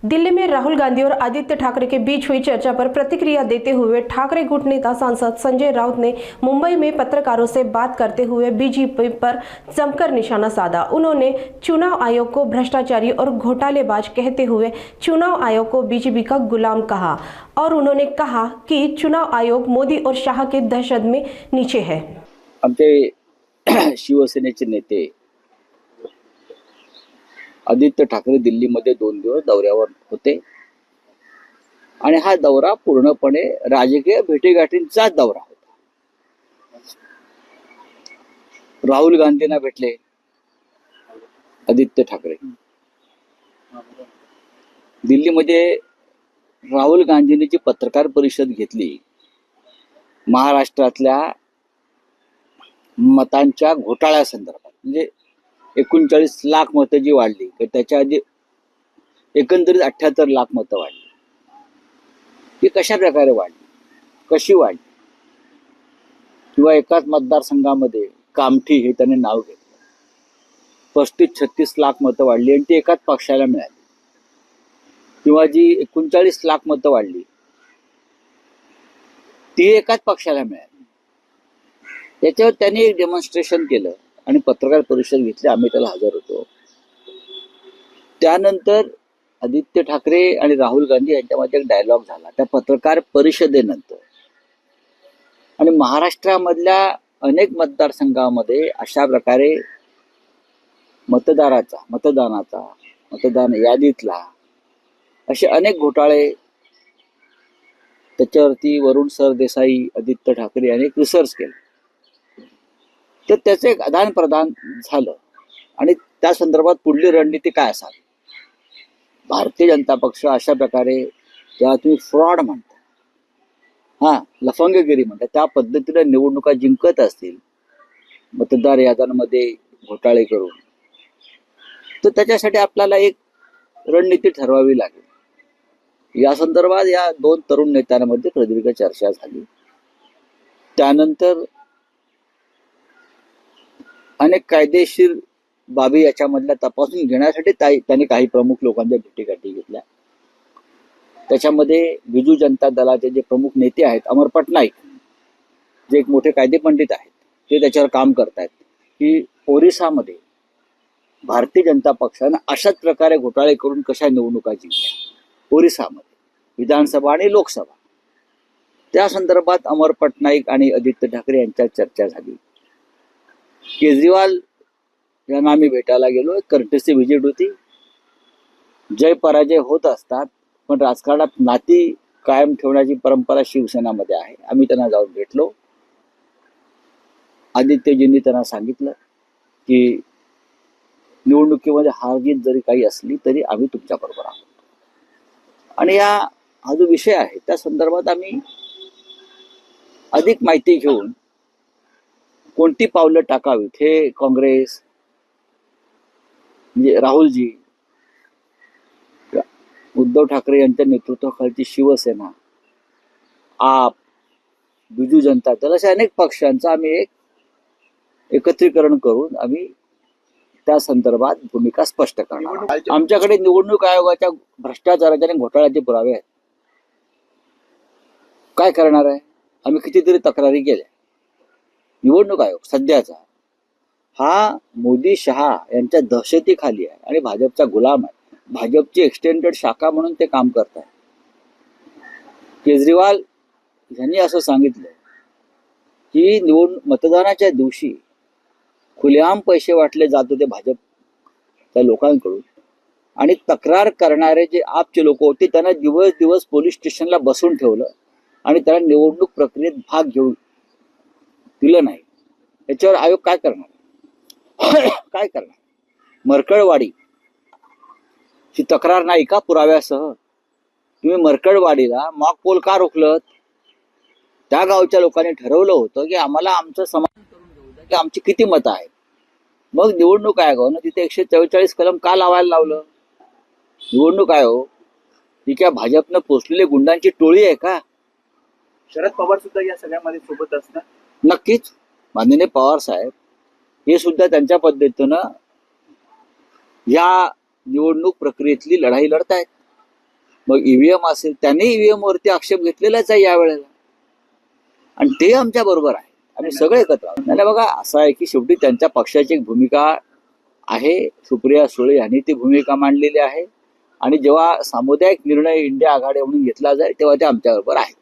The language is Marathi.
दिल्ली में राहुल गांधी और आदित्य ठाकरे के बीच हुई चर्चा पर प्रतिक्रिया देते हुए ठाकरे गुट नेता सांसद संजय राउत ने मुंबई में पत्रकारों से बात करते हुए बीजेपी पर जमकर निशाना साधा। उन्होंने चुनाव आयोग को भ्रष्टाचारी और घोटालेबाज कहते हुए चुनाव आयोग को बीजेपी का गुलाम कहा और उन्होंने कहा कि चुनाव आयोग मोदी और शाह के दहशत में नीचे है। आमचे शिवसेनेचे नेते आदित्य ठाकरे दिल्लीमध्ये 2 दिवस दौऱ्यावर होते आणि हा दौरा पूर्णपणे राजकीय भेटीगाठींचाच दौरा होता। राहुल गांधींना भेटले आदित्य ठाकरे। दिल्लीमध्ये राहुल गांधींनी जी पत्रकार परिषद घेतली महाराष्ट्रातल्या मतांच्या घोटाळ्यासंदर्भात, म्हणजे 39 लाख मतं जी वाढली तर त्याच्या आधी एकंदरीत 78 लाख मतं वाढली। ती कशा प्रकारे वाढली, कशी वाढली, किंवा एकाच मतदारसंघामध्ये कामठी हे त्याने नाव घेतलं, 35-36 लाख मतं वाढली आणि ती एकाच पक्षाला मिळाली, किंवा जी 39 लाख मतं वाढली ती एकाच पक्षाला मिळाली। त्याच्यावर त्यांनी एक डेमॉन्स्ट्रेशन केलं आणि पत्रकार परिषद घेतली। आम्ही त्याला हजर होतो। त्यानंतर आदित्य ठाकरे आणि राहुल गांधी यांच्यामध्ये एक डायलॉग झाला त्या पत्रकार परिषदेनंतर, आणि महाराष्ट्रामधल्या अनेक मतदारसंघामध्ये अशा प्रकारे मतदान यादीतला असे अनेक घोटाळे, त्याच्यावरती वरुण सरदेसाई, आदित्य ठाकरे यांनी रिसर्च केलं। तर त्याचं एक आदान प्रदान झालं आणि त्या संदर्भात पुढली रणनीती काय असावी। भारतीय जनता पक्ष अशा प्रकारे जेव्हा तुम्ही फ्रॉड म्हणता, लफंगगिरी म्हणता, त्या पद्धतीने निवडणुका जिंकत असतील मतदार याद्यांमध्ये घोटाळे करून, तर त्याच्यासाठी आपल्याला एक रणनीती ठरवावी लागेल। या संदर्भात या 2 तरुण नेत्यांमध्ये प्रदीर्घ चर्चा झाली। त्यानंतर अनेक कायदेशीर बाबी याच्यामधल्या तपासून घेण्यासाठी त्यांनी काही प्रमुख लोकांच्या भेटीगाठी घेतल्या। त्याच्यामध्ये बिजू जनता दलाचे जे प्रमुख नेते आहेत, अमर पटनाईक, जे एक मोठे कायदे पंडित आहेत, ते त्याच्यावर काम करतायत की ओरिसामध्ये भारतीय जनता पक्षानं अशाच प्रकारे घोटाळे करून कशा निवडणुका जिंकल्या ओरिसामध्ये, विधानसभा आणि लोकसभा। त्या संदर्भात अमर पटनाईक आणि आदित्य ठाकरे यांच्यात चर्चा झाली। केजरीवाल यांना आम्ही भेटायला गेलो। एक कर्टसी व्हिजिट होती। जय पराजय होत असतात, पण राजकारणात नाती कायम ठेवण्याची परंपरा शिवसेनामध्ये आहे। आम्ही त्यांना जाऊन भेटलो। आदित्यजींनी त्यांना सांगितलं की निवडणुकीमध्ये हारजीत जरी काही असली तरी आम्ही तुमच्याबरोबर आहोत, आणि हा जो विषय आहे त्या संदर्भात आम्ही अधिक माहिती घेऊन कोणती पावलं टाकावीत हे काँग्रेस, म्हणजे राहुलजी, उद्धव ठाकरे यांच्या नेतृत्वाखालची शिवसेना, आप, बिजू जनता दल अशा अनेक पक्षांचं आम्ही एक एकत्रीकरण करून आम्ही त्या संदर्भात भूमिका स्पष्ट करणार। आमच्याकडे निवडणूक आयोगाच्या भ्रष्टाचाराच्या आणि घोटाळ्याचे पुरावे आहेत। काय करणार आहे? आम्ही कितीतरी तक्रारी केल्या। निवडणूक आयोग सध्याचा हा मोदी शहा यांच्या दहशतीखाली आहे आणि भाजपचा गुलाम आहे। भाजपची एक्सटेंडेड शाखा म्हणून ते काम करत आहे। केजरीवाल यांनी असं सांगितलं की मतदानाच्या दिवशी खुलेआम पैसे वाटले जात होते भाजपच्या लोकांकडून, आणि तक्रार करणारे जे आपचे लोक होते त्यांना दिवस दिवस पोलीस स्टेशनला बसून ठेवलं आणि त्यांना निवडणूक प्रक्रियेत भाग घेऊ दिलं नाही। याच्यावर आयोग काय करणार? काय करणार? मरकळवाडी ही तक्रार नाही का पुराव्यासह? तुम्ही मरकळवाडीला मॉक पोल का रोखलत? त्या गावच्या लोकांनी ठरवलं होतं की आम्हाला आमचं समाधान करून घेऊ द्या की आमची किती मतं आहेत। मग निवडणूक आयोगानं तिथे 144 कलम का लावायला लावलं? निवडणूक आयोग ही क्या भाजपनं पोचलेले गुंडांची टोळी आहे का? शरद पवार सुद्धा या सगळ्यामध्ये सोबत असतात। नक्कीच माननीय पवार साहेब हे सुद्धा त्यांच्या पद्धतीनं या निवडणूक प्रक्रियेतली लढाई लढतायत। मग ईव्हीएम असेल, त्यांनी ईव्हीएम वरती आक्षेप घेतलेलाच आहे यावेळेला, आणि ते आमच्या बरोबर आहे. आम्ही सगळे एकत्र आहोत. नाही बघा, असं आहे की शेवटी त्यांच्या पक्षाची एक भूमिका आहे. सुप्रिया सुळे यांनी ती भूमिका मांडलेली आहे, आणि जेव्हा सामुदायिक निर्णय इंडिया आघाडी म्हणून घेतला जाईल तेव्हा ते आमच्या बरोबर आहे.